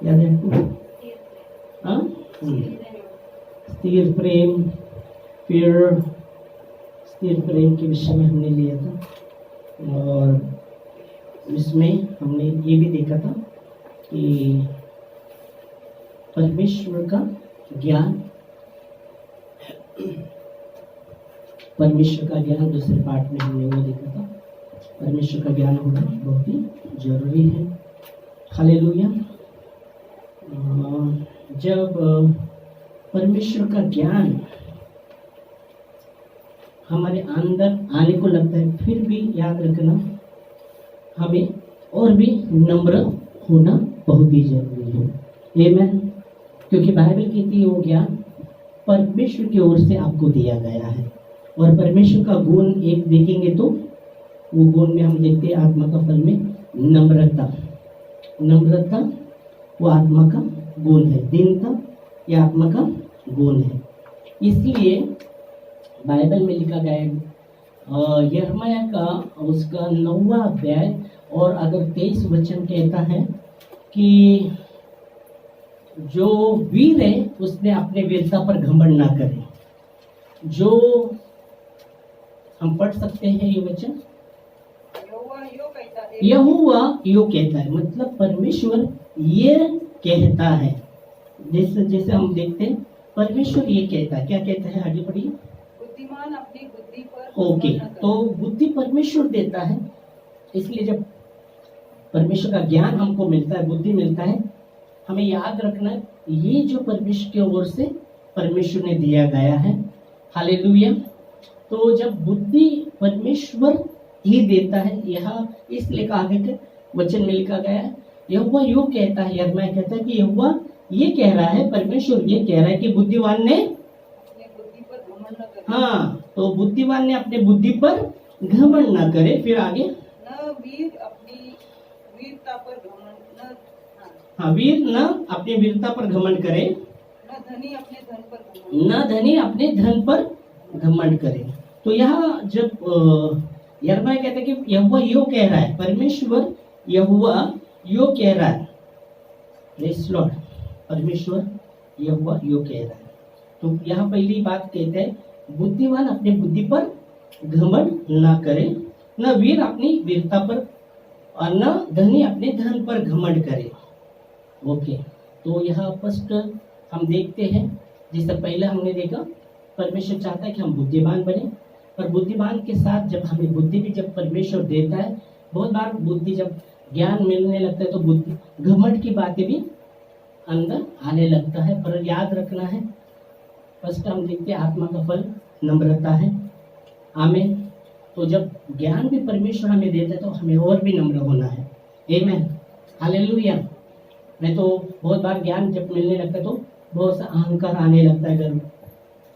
याद है आपको? हाँ, स्थिर प्रेम। फिर स्थिर प्रेम के विषय में हमने लिया था, और इसमें हमने ये भी देखा था कि परमेश्वर का ज्ञान, परमेश्वर का ज्ञान दूसरे पार्ट में हमने वो देखा था। परमेश्वर का ज्ञान होना बहुत ही जरूरी है। हालेलुया। जब परमेश्वर का ज्ञान हमारे अंदर आने को लगता है, फिर भी याद रखना हमें और भी नम्र होना बहुत ही जरूरी है। आमीन। क्योंकि बाइबल कहती है वो ज्ञान परमेश्वर की ओर से आपको दिया गया है, और परमेश्वर का गुण एक देखेंगे तो वो गुण में हम देखते हैं आत्मा का फल में नम्रता। नम्रता वो आत्मा का गुण है, दीनता ये आत्मा का गुण है। इसलिए बाइबल में लिखा गया है, यिर्मयाह का उसका 9वां अध्याय और अगर 23 वचन कहता है कि जो वीर है उसने अपने वीरता पर घमंड ना करे। जो हम पढ़ सकते हैं ये वचन, यहोवा यो कहता है, मतलब परमेश्वर ये कहता है। जैसे जैसे हम देखते हैं परमेश्वर ये कहता है, क्या कहता है, आगे पढ़िए। बुद्धिमान अपनी बुद्धि पर ओके, तो बुद्धि परमेश्वर देता है। इसलिए जब परमेश्वर का ज्ञान हमको मिलता है, बुद्धि मिलता है, हमें याद रखना ये जो परमेश्वर की ओर से परमेश्वर ने दिया गया है। हालेलुया। तो जब बुद्धि परमेश्वर ही देता है, यहाँ इसलिए आगे के वचन में लिखा गया है, यहोवा यूं कहता है, यिर्मयाह कहता है कि यहोवा ये कह रहा है, परमेश्वर ये कह रहा है कि बुद्धिमान ने अपनी बुद्धि पर घमंड न करे। हाँ, तो बुद्धिमान ने अपने बुद्धि पर घमंड ना करे। फिर आगे, न वीर अपनी वीरता पर घमंड न, हाँ, वीर न अपनी वीरता पर घमंड करे, न धनी अपने धन पर घमंड, न धनी अपने धन पर घमंड करे। तो यहाँ जब यिर्मयाह कहता है कि यहोवा यो कह रहा है, परमेश्वर यहोवा यो कह रहा है, प्रेज़ लॉर्ड, परमेश्वर यहोवा यो कह रहा है। तो यहाँ पहली बात कहते हैं बुद्धिमान अपने बुद्धि पर घमंड ना करे, न वीर अपनी वीरता पर, और न धनी अपने धन पर घमंड करे। ओके, तो यहाँ फर्स्ट हम देखते हैं, जिससे पहले हमने देखा परमेश्वर चाहता है कि हम बुद्धिमान बने, पर बुद्धिमान के साथ जब हमें बुद्धि भी जब परमेश्वर देता है, बहुत बार बुद्धि जब ज्ञान मिलने लगता है तो बुद्धि घमंड की बातें भी अंदर आने लगता है। पर याद रखना है, फर्स्ट हम देखते हैं आत्मा का फल नम्रता है। आमीन। तो जब ज्ञान भी परमेश्वर हमें देता है तो हमें और भी नम्र होना है। आमीन, हालेलुया। नहीं तो बहुत बार ज्ञान जब मिलने लगता है तो बहुत सा अहंकार आने लगता है,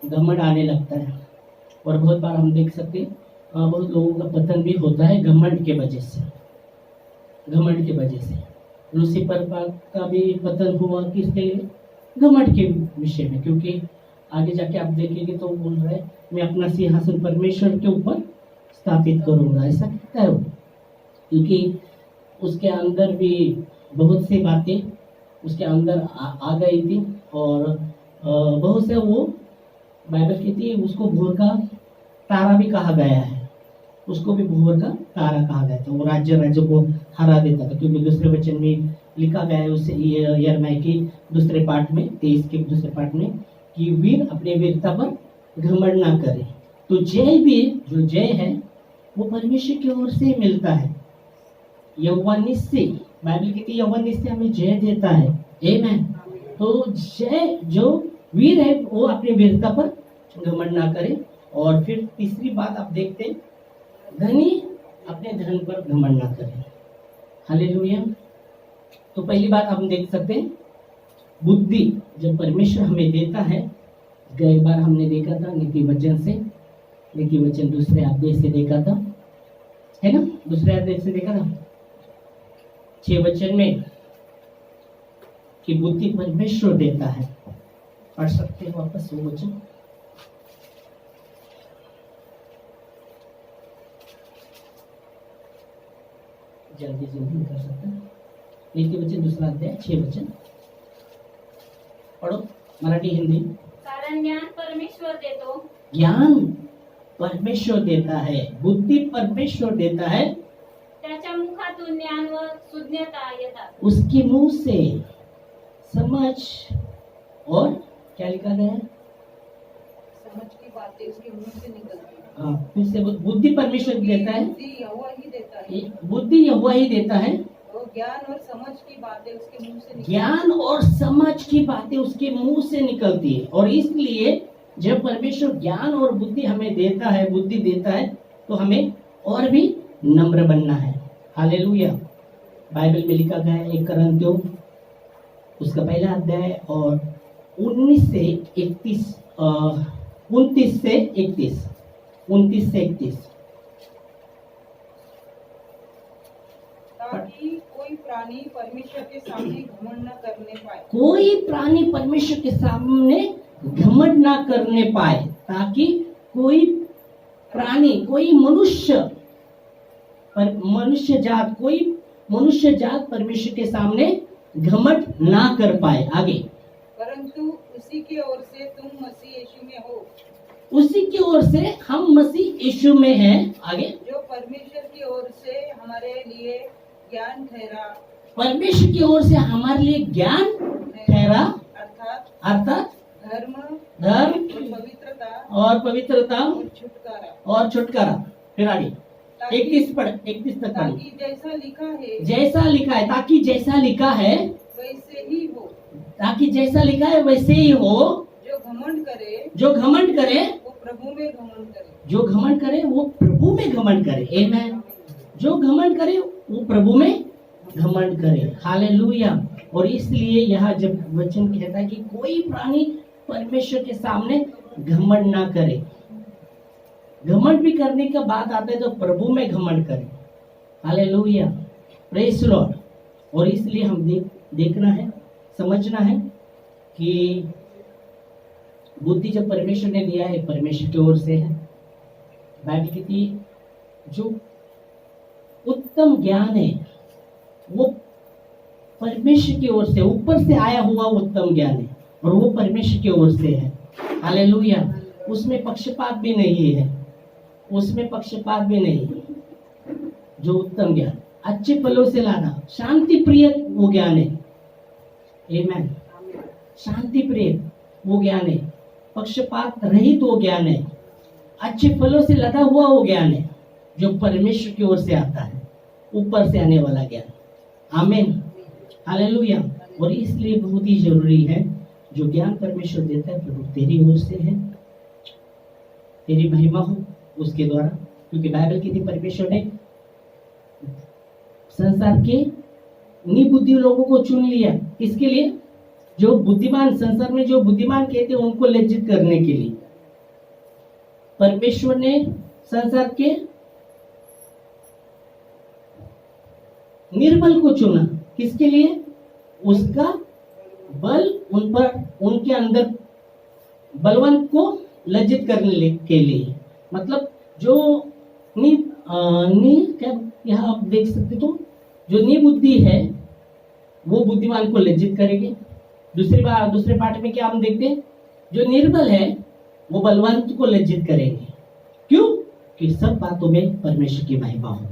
घमंड आने लगता है, और बहुत बार हम देख सकते हैं बहुत लोगों का पतन भी होता है घमंड के वजह से। घमंड की वजह से लूसीफर का भी पतन हुआ किसके लिए? घमंड के विषय में, क्योंकि आगे जाके आप देखेंगे तो बोल रहा है मैं अपना सिंहासन परमेश्वर के ऊपर स्थापित करूंगा, ऐसा कहता है वो, क्योंकि उसके अंदर भी बहुत सी बातें उसके अंदर आ गई थी, और बहुत से वो बाइबल कहती है उसको भोर का तारा भी कहा गया है, उसको भी भोर का तारा कहा गया था। वो राज्य को हरा देता था, क्योंकि दूसरे वचन में लिखा गया है उससे यिर्मयाह की दूसरे पार्ट में, 23 के दूसरे पार्ट में, कि वीर अपने वीरता पर घमंड ना करे। तो जय भी, जो जय है वो परमेश्वर की ओर से मिलता है। यहोवा निश्चय, बाइबल कहती है यहोवा निश्चय हमें जय देता है। आमीन। तो जय जो वीर है वो अपनी वीरता पर घमंड ना करे। और फिर तीसरी बात आप देखते हैं, धनी अपने धन पर घमंड ना करे। हालेलुया। तो पहली बात हम देख सकते हैं बुद्धि जब परमेश्वर हमें देता है, गई बार हमने देखा था नीति वचन से, नीति वचन दूसरे आदेश से देखा था, है ना, दूसरे आदेश से देखा था 6 वचन में कि बुद्धि परमेश्वर देता है। पढ़ सकते हैं वापस वो वचन, जल्दी जल्दी कर सकते हैं। नीति वचन दूसरा अध्याय 6 वचन। पढ़ो मराठी हिंदी। कारण ज्ञान परमेश्वर देतो, ज्ञान परमेश्वर देता है, बुद्धि परमेश्वर देता है, त्याच्या मुखातून ज्ञान व सुज्ञता येतात. उसके मुंह से समझ और क्या लिखा गया है? समझ की बातें उसके मुंह से निकलती है। हाँ, फिर से बुद्धि परमेश्वर देता है, बुद्धि यहोवा ही देता है बुद्धि यहोवा ही देता है, और ज्ञान और समझ की बातें उसके मुंह से निकलती ज्ञान और समझ की बातें उसके मुंह से निकलती है। और इसलिए जब परमेश्वर ज्ञान और बुद्धि हमें देता है, बुद्धि देता है, तो हमें और भी नम्र बनना है। हालेलुया। बाइबल में लिखा गया है 1 कुरिन्थियों उसका पहला अध्याय और 29 से 31 ताकि कोई प्राणी परमेश्वर के सामने घमंड न करने पाए। कोई प्राणी परमेश्वर के सामने घमंड ना करने पाए, ताकि कोई प्राणी, कोई मनुष्य जात परमेश्वर के सामने घमंड ना कर पाए। आगे, परंतु उसी की ओर से तुम मसीह यीशु में हो, उसी की ओर से हम मसीह यीशु में हैं। आगे, जो परमेश्वर की ओर से हमारे लिए ज्ञान ठहरा, परमेश्वर की ओर से हमारे लिए ज्ञान ठहरा, अर्थात धर्म धर्म और पवित्रता और पवित्रता और छुटकारा। और छुटकारा। फिर आगे 31 तक पढ़ो। ताकि जैसा लिखा है जैसा लिखा है, ताकि जैसा लिखा है, वैसे ही हो। ताकि जैसा लिखा है वैसे ही हो। जो घमंड करे जो घमंड करे, वो प्रभु में घमंड करे। जो घमंड करे वो प्रभु में घमंड करे। आमेन। जो घमंड करे वो प्रभु में घमंड करे। हालेलुया। और इसलिए यहाँ जब वचन कहता है कि कोई प्राणी परमेश्वर के सामने घमंड ना करे, घमंड भी करने का बात आता है तो प्रभु में घमंड करे। Hallelujah, praise Lord. और इसलिए हम देखना है, समझना है कि बुद्धि जब परमेश्वर ने दिया है, परमेश्वर की ओर से है। बाइबल कहती है जो उत्तम ज्ञान है वो परमेश्वर की ओर से, ऊपर से आया हुआ उत्तम ज्ञान है, और वो परमेश्वर की ओर से है। हालेलुया। उसमें पक्षपात भी नहीं है, उसमें पक्षपात भी नहीं है। जो उत्तम ज्ञान, अच्छे फलों से लाना, शांति प्रिय वो ज्ञान है। आमेन। शांति प्रिय वो ज्ञान है, पक्षपात रहित वो ज्ञान है, अच्छे फलों से लदा हुआ वो ज्ञान है, जो परमेश्वर की ओर से आता है, ऊपर से आने वाला ज्ञान। आमीन। हालेलुया। और इसलिए बहुत ही जरूरी है, जो ज्ञान परमेश्वर देता है प्रभु तेरी ओर से है, तेरी महिमा हो उसके द्वारा। क्योंकि बाइबल की थी परमेश्वर ने संसार के निबुद्धि लोगों को चुन लिया। किसके लिए? जो बुद्धिमान, संसार में जो बुद्धिमान कहते हैं उनको लज्जित करने के लिए परमेश्वर ने संसार के निर्बल को चुना। किसके लिए? उसका बल उन पर, उनके अंदर बलवंत को लज्जित करने के लिए। मतलब जो क्या यहाँ आप देख सकते तो जो निबुद्धि है वो बुद्धिमान को लज्जित करेगी। दूसरे पाठ में क्या हम देखते हैं? जो निर्बल है वो बलवंत को लज्जित करेंगे। क्यों? कि सब बातों में परमेश्वर की महिमा हो।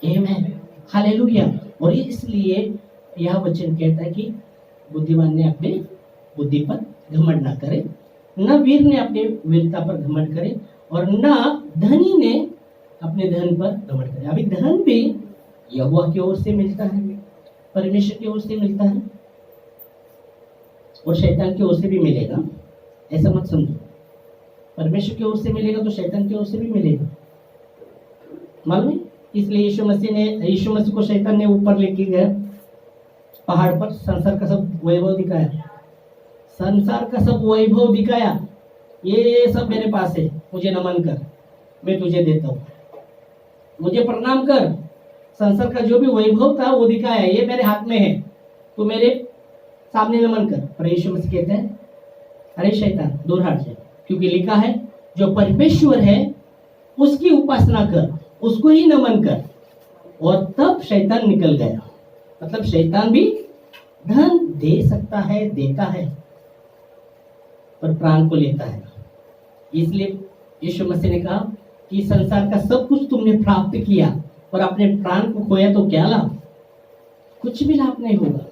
आमीन। हालेलुया। और इसलिए यह वचन कहता है कि बुद्धिमान ने अपने बुद्धि पर घमंड ना करे, न वीर ने अपने वीरता पर घमंड करे, और न धनी ने अपने धन पर घमंड करे। अभी धन भी यहोवा की ओर से मिलता है, परमेश्वर की ओर से मिलता है, और शैतान की ओर से भी मिलेगा। ऐसा मत समझो, परमेश्वर की ओर से मिलेगा तो शैतान की ओर से भी मिलेगा। मालूम है? इसलिए यीशु मसीह को शैतान ने ऊपर लेके गया पहाड़ पर, संसार का सब वैभव दिखाया, संसार का सब वैभव दिखाया, ये सब मेरे पास है, मुझे नमन कर, मैं तुझे देता हूँ, मुझे प्रणाम कर। संसार का जो भी वैभव था वो दिखाया, ये मेरे हाथ में है, तू मेरे सामने नमन कर। पर यीशु मसीह कहते हैं अरे शैतान दूर हट जा, क्योंकि लिखा है जो परमेश्वर है उसकी उपासना कर, उसको ही नमन कर। और तब शैतान निकल गया। मतलब शैतान भी धन दे सकता है, देता है, पर प्राण को लेता है। इसलिए यीशु मसीह ने कहा कि संसार का सब कुछ तुमने प्राप्त किया और अपने प्राण को खोया तो क्या लाभ? कुछ भी लाभ नहीं होगा।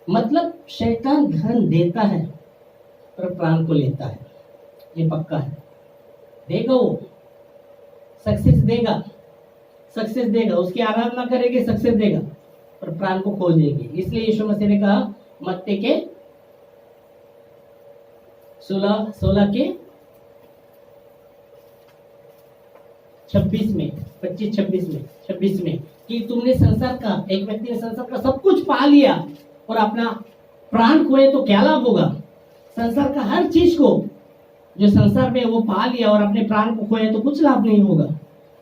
मतलब शैतान धन देता है पर प्राण को लेता है, ये पक्का है। देगा, वो सक्सेस देगा, सक्सेस देगा, उसकी आराधना करेंगे सक्सेस देगा, पर प्राण को खो देंगे। इसलिए यीशु मसीह ने कहा मत्ती के 16 के 26 में 26 में कि तुमने संसार का, एक व्यक्ति ने संसार का सब कुछ पा लिया और अपना प्राण खोए तो क्या लाभ होगा? संसार का हर चीज को जो संसार में वो पा लिया और अपने प्राण को खोए तो कुछ लाभ नहीं होगा।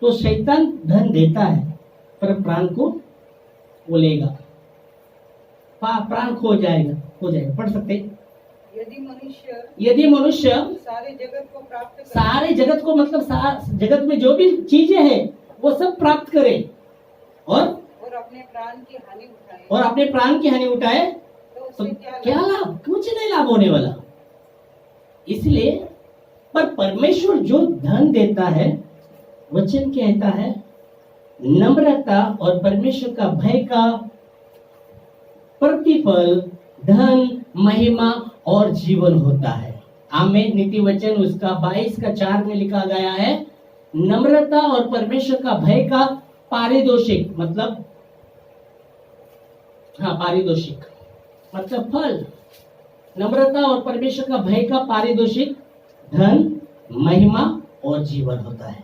तो शैतान धन देता है पर प्राण को वो लेगा, प्राण खो जाएगा। पढ़ सकते हैं? यदि मनुष्य सारे जगत को प्राप्त करे, सारे जगत को मतलब जगत में जो भी चीजें हैं वो सब प्राप्त करे और अपने प्राण की हानि उठाए, तो उससे क्या लाभ? कुछ नहीं लाभ होने वाला। इसलिए पर परमेश्वर जो धन देता है, वचन कहता है नम्रता और परमेश्वर का भय का प्रतिफल धन, महिमा और जीवन होता है। आमेन। नीति वचन उसका 22 का 4 में लिखा गया है, नम्रता और परमेश्वर का भय का पारितोषिक, मतलब पारितोषिक मतलब फल। नम्रता और परमेश्वर का भय का पारितोषिक धन, महिमा और जीवन होता है।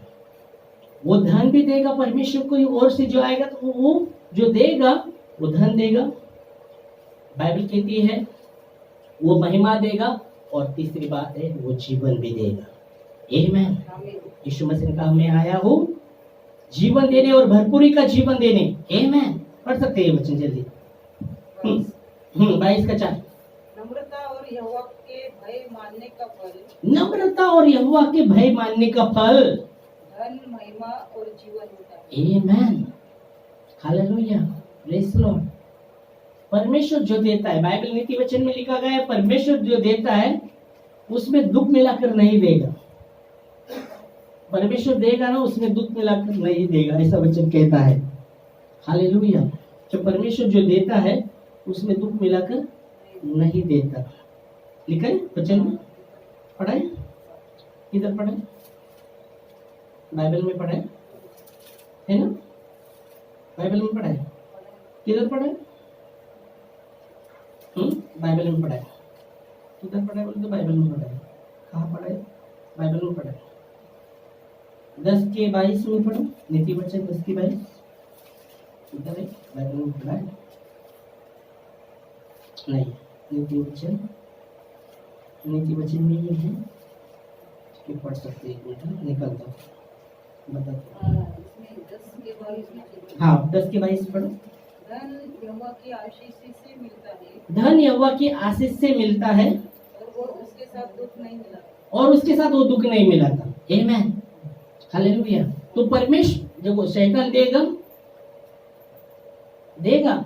वो धन भी देगा परमेश्वर को ओर से जो आएगा, तो वो जो देगा वो धन देगा, बाइबल कहती है वो महिमा देगा, और तीसरी बात है वो जीवन भी देगा। आमीन। यीशु मसीह ने कहा मैं आया हूँ जीवन देने और भरपूरी का जीवन देने। आमीन। पढ़ सकते हैं वचन जल्दी। 22 का 4। नम्रता और यहोवा के भय मानने का फल, नम्रता और यहोवा के भय मानने का फल धन, महिमा और जीवन होता है। आमीन। Hallelujah, praise Lord. परमेश्वर जो देता है, बाइबल नीति वचन में लिखा गया है, परमेश्वर जो देता है उसमें दुख मिलाकर नहीं देगा। परमेश्वर देगा ना, उसमें दुख मिलाकर नहीं देगा, ऐसा वचन कहता है। हालेलुया। जो परमेश्वर जो देता है उसमें दुख मिलाकर नहीं देता। लिखा है वचन में, पढ़ाए किधर पढ़ाए? बाइबल में पढ़ाए है ना? बाइबल में पढ़ाए किधर पढ़ाए? बाइबल में पढ़ाए किधर पढ़ाए? बोलते बाइबल में पढ़ाए। कहाँ पढ़ाए? बाइबल में पढ़ाए। 10 के 22 में पढ़ो, नीति वचन 10 के 22 किधर है? बाइबल में पढ़ाए नहीं? नीति वचन में ये है कि पढ़ सकते हैं। एक मिनट निकलता बताता। इसमें 10 के 22 में, हाँ 10 के 22 पढ़ो। धन यहोवा की आशीष से मिलता है, धन यहोवा की आशीष से मिलता है और वो उसके साथ दुख नहीं मिला, और उसके साथ वो दुख नहीं मिलाता। आमीन। हालेलुया। तो परमेश्वर जब शैतान देगा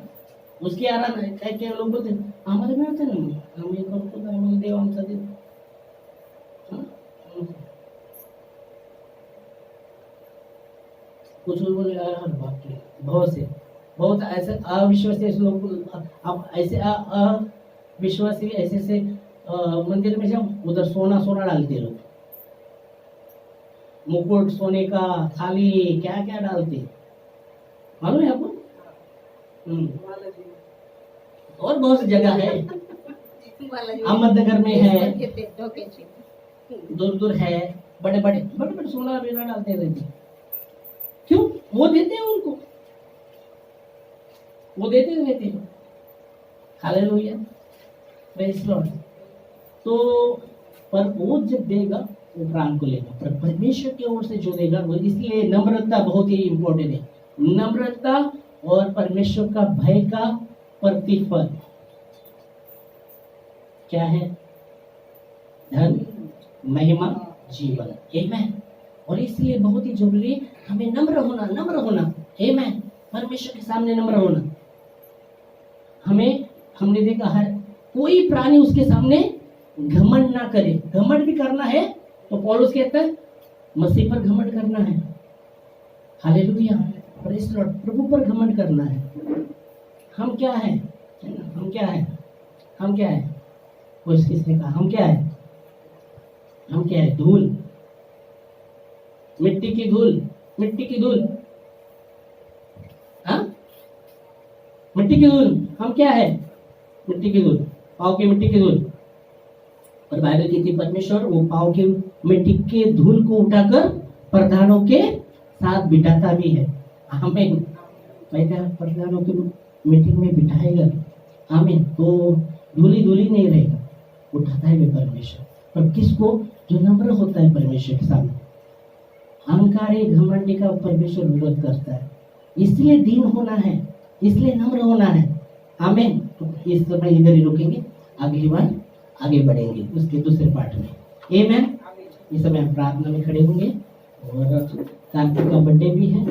उसकी आराधना। काय काय लोक बोलते आम्हाला मिळतं ना, आम्ही करतो तर आम्हाला देव आमचा देव। कुछ लोग बोले बाप रे, बहुत ऐसे अविश्वासी लोग, अब ऐसे अविश्वासी ऐसे से मंदिर में जाओ, उधर सोना डालते लोग, मुकुट सोने का, थाली, क्या क्या डालते मालूम है आपको? और बहुत सी जगह है, अहमदनगर में है, दूर है, बड़े सोना बेना डालते रहते। क्यों? वो देते हैं उनको, वो देते रहते हैं। Hallelujah, praise Lord. तो पर वो जब देगा वो प्राण को लेगा, पर परमेश्वर की ओर से जो देगा वो, इसलिए नम्रता बहुत ही इंपॉर्टेंट है। नम्रता और परमेश्वर का भय का प्रतिफल क्या है? धन, महिमा, जीवन। आमीन। और इसलिए बहुत ही जरूरी है हमें नम्र होना। आमीन। परमेश्वर के सामने नम्र होना। हमने देखा है कोई प्राणी उसके सामने घमंड ना करे। घमंड भी करना है तो पौलुस कहता है मसीह पर घमंड करना है। हालेलुया, प्रेज़ लॉर्ड, प्रभु पर घमंड करना है। हम क्या है ना? हम क्या है? हम क्या है? कुछ किसने कहा हम क्या है? हम क्या है? धूल, मिट्टी की धूल, मिट्टी की धूल। हाँ, मिट्टी की धूल। हम क्या है? मिट्टी की धूल, पाँव की मिट्टी की धूल। और बाइबल कहती है परमेश्वर वो पाँव की मिट्टी के धूल को उठाकर प्रधानों के साथ बिठाता भी है। आमीन। क्या प्रधानों की मीटिंग में बिठाएगा। आमीन। तो धूली धूली नहीं रहेगा, उठाता है भी परमेश्वर। पर किसको? जो नम्र होता है परमेश्वर के सामने। अहंकारी घमंडी का परमेश्वर विरोध करता है। इसलिए दीन होना है, इसलिए नम्र होना है। आमीन। तो इस समय इधर ही रुकेंगे, अगली बार आगे बढ़ेंगे उसके दूसरे पार्ट में। आमीन। इस समय हम प्रार्थना में खड़े होंगे और कार्तिक का बर्थडे भी है।